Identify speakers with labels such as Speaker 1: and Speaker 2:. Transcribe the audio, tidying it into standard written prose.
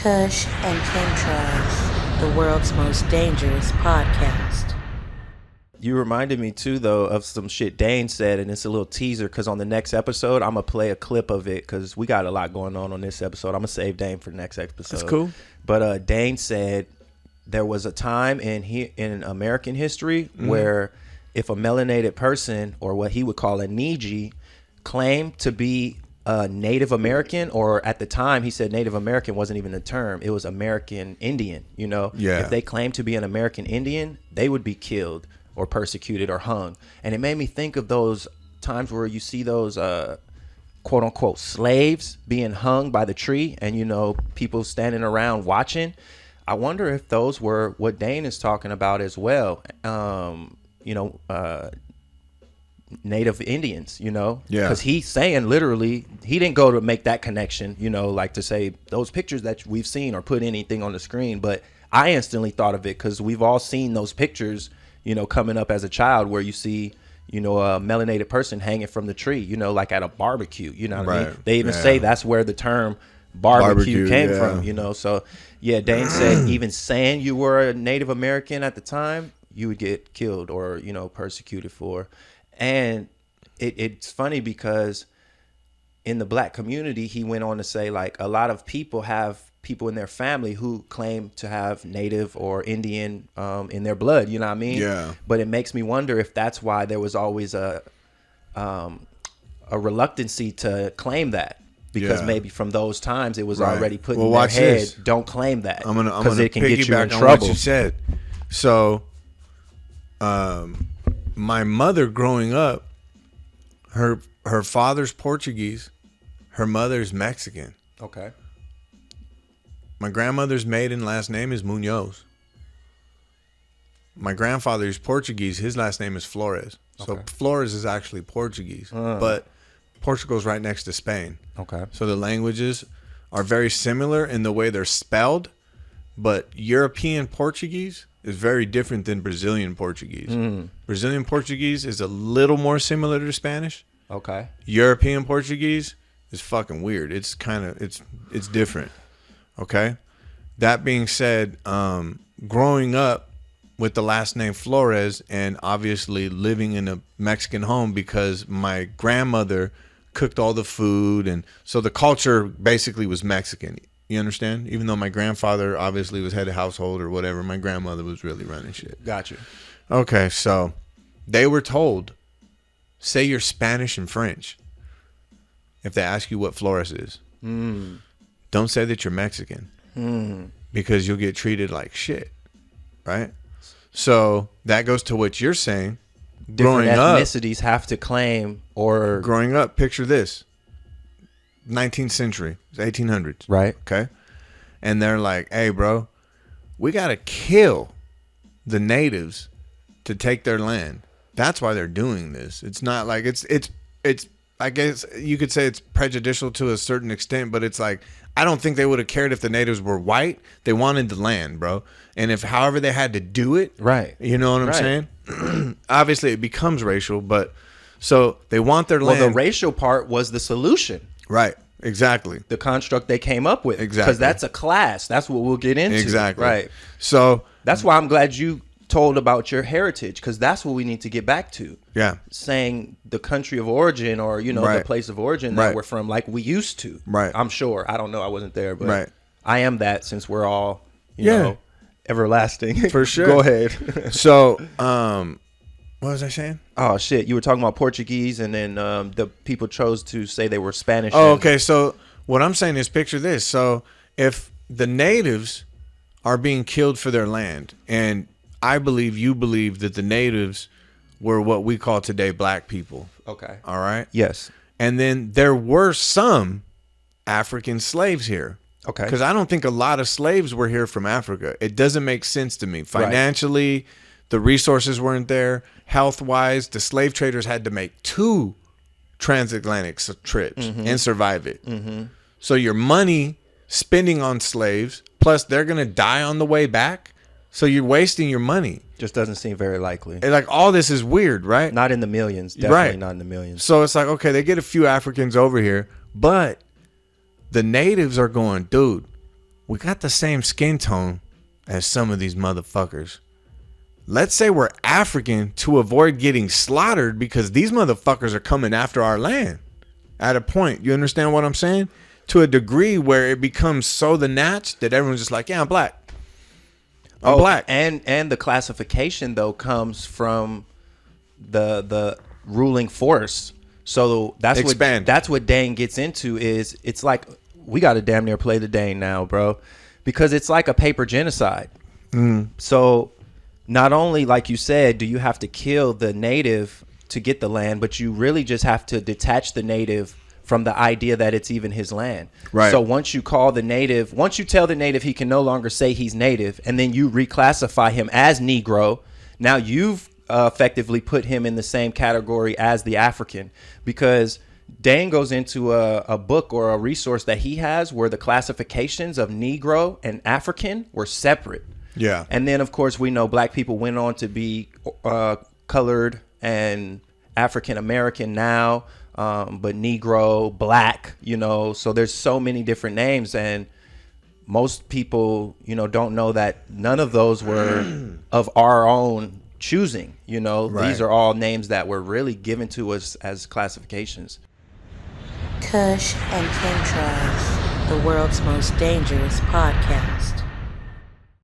Speaker 1: Kush and Chemtrails, the world's most dangerous podcast.
Speaker 2: You reminded me too, though, of some shit Dane said, and it's a little teaser because on the next episode, I'm gonna play a clip of it because we got a lot going on this episode. I'm gonna save Dane for the next episode.
Speaker 3: That's cool.
Speaker 2: But Dane said there was a time in American history where if a melanated person, or what he would call a Niji, claimed to be a Native American, or at the time he said Native American wasn't even the term, it was American Indian, you know?
Speaker 3: Yeah.
Speaker 2: If they claimed to be an American Indian, they would be killed or persecuted or hung. And it made me think of those times where you see those quote unquote slaves being hung by the tree, and you know, people standing around watching. I wonder if those were what Dane is talking about as well. Native Indians, you know?
Speaker 3: Yeah.
Speaker 2: Because he's saying literally, he didn't go to make that connection, you know, like to say those pictures that we've seen or put anything on the screen. But I instantly thought of it because we've all seen those pictures, you know, coming up as a child where you see, you know, a melanated person hanging from the tree, you know, like at a barbecue, you know what I mean? They even say that's where the term barbecue came from, you know? So, yeah, Dane said even saying you were a Native American at the time, you would get killed or, you know, persecuted for. And it's funny because in the black community, he went on to say, like, a lot of people have people in their family who claim to have Native or Indian in their blood, you know what I mean?
Speaker 3: Yeah.
Speaker 2: But it makes me wonder if that's why there was always a reluctancy to claim that. Because maybe from those times it was already put in their head,
Speaker 3: this.
Speaker 2: Don't claim that.
Speaker 3: I'm gonna
Speaker 2: it can get you in
Speaker 3: piggyback on
Speaker 2: trouble.
Speaker 3: what you said. So, my mother growing up, her father's Portuguese, her mother's Mexican.
Speaker 2: Okay.
Speaker 3: My grandmother's maiden last name is Munoz. My grandfather's Portuguese, his last name is Flores. So Flores is actually Portuguese, but Portugal's right next to Spain.
Speaker 2: Okay.
Speaker 3: So the languages are very similar in the way they're spelled, but European Portuguese is very different than Brazilian Portuguese. Brazilian Portuguese is a little more similar to Spanish.
Speaker 2: Okay.
Speaker 3: European Portuguese is fucking weird. It's kind of it's different. Okay. That being said, growing up with the last name Flores and obviously living in a Mexican home because my grandmother cooked all the food, and so the culture basically was Mexican. You understand? Even though my grandfather obviously was head of household or whatever, my grandmother was really running shit.
Speaker 2: Gotcha.
Speaker 3: Okay, so they were told, say you're Spanish and French if they ask you what Flores is. Don't say that you're Mexican because you'll get treated like shit, right? So that goes to what you're saying.
Speaker 2: Different ethnicities have to claim or...
Speaker 3: Growing up, picture this. 19th century, 1800s.
Speaker 2: Right.
Speaker 3: Okay. And they're like, hey, bro, we got to kill the natives to take their land. That's why they're doing this. It's not like it's I guess you could say it's prejudicial to a certain extent, but it's like, I don't think they would have cared if the natives were white. They wanted the land, bro. And if however they had to do it,
Speaker 2: right.
Speaker 3: You know what I'm saying? Obviously it becomes racial, but so they want their land.
Speaker 2: Well, the racial part was the solution.
Speaker 3: Right. Exactly.
Speaker 2: The construct they came up with.
Speaker 3: Exactly.
Speaker 2: Because that's a class. That's what we'll get into.
Speaker 3: Exactly.
Speaker 2: Right.
Speaker 3: So
Speaker 2: that's why I'm glad you told about your heritage, because that's what we need to get back to.
Speaker 3: Yeah.
Speaker 2: Saying the country of origin, or, you know, the place of origin that we're from, like we used to.
Speaker 3: Right.
Speaker 2: I'm sure. I don't know. I wasn't there, but I am that, since we're all, you know, everlasting.
Speaker 3: For sure.
Speaker 2: Go ahead.
Speaker 3: So, what was I saying?
Speaker 2: Oh, shit. You were talking about Portuguese, and then the people chose to say they were Spanish.
Speaker 3: Oh, okay. So what I'm saying is, picture this. So if the natives are being killed for their land, and I believe you believe that the natives were what we call today black people.
Speaker 2: Okay.
Speaker 3: All right?
Speaker 2: Yes.
Speaker 3: And then there were some African slaves here.
Speaker 2: Okay.
Speaker 3: Because I don't think a lot of slaves were here from Africa. It doesn't make sense to me. Financially, the resources weren't there. Health-wise, the slave traders had to make 2 transatlantic trips and survive it. So your money spending on slaves, plus they're going to die on the way back. So you're wasting your money.
Speaker 2: Just doesn't seem very likely.
Speaker 3: And like, all this is weird, right?
Speaker 2: Not in the millions. Definitely not in the millions.
Speaker 3: So it's like, okay, they get a few Africans over here, but the natives are going, dude, we got the same skin tone as some of these motherfuckers. Let's say we're African to avoid getting slaughtered because these motherfuckers are coming after our land. At a point, you understand what I'm saying? To a degree where it becomes so the natch that everyone's just like, yeah, I'm black. I'm black.
Speaker 2: And the classification though comes from the ruling force. So that's what Dane gets into. Is it's like we got to damn near play the Dane now, bro, because it's like a paper genocide. So not only, like you said, do you have to kill the native to get the land, but you really just have to detach the native from the idea that it's even his land.
Speaker 3: Right.
Speaker 2: So once you tell the native he can no longer say he's native, and then you reclassify him as Negro, now you've effectively put him in the same category as the African, because Dane goes into a book or a resource that he has where the classifications of Negro and African were separate.
Speaker 3: Yeah.
Speaker 2: And then, of course, we know black people went on to be colored and African American now, but Negro, black, so there's so many different names. And most people, don't know that none of those were of our own choosing.
Speaker 3: Right.
Speaker 2: These are all names that were really given to us as classifications.
Speaker 1: Kush and Chemtrails, the world's most dangerous podcast.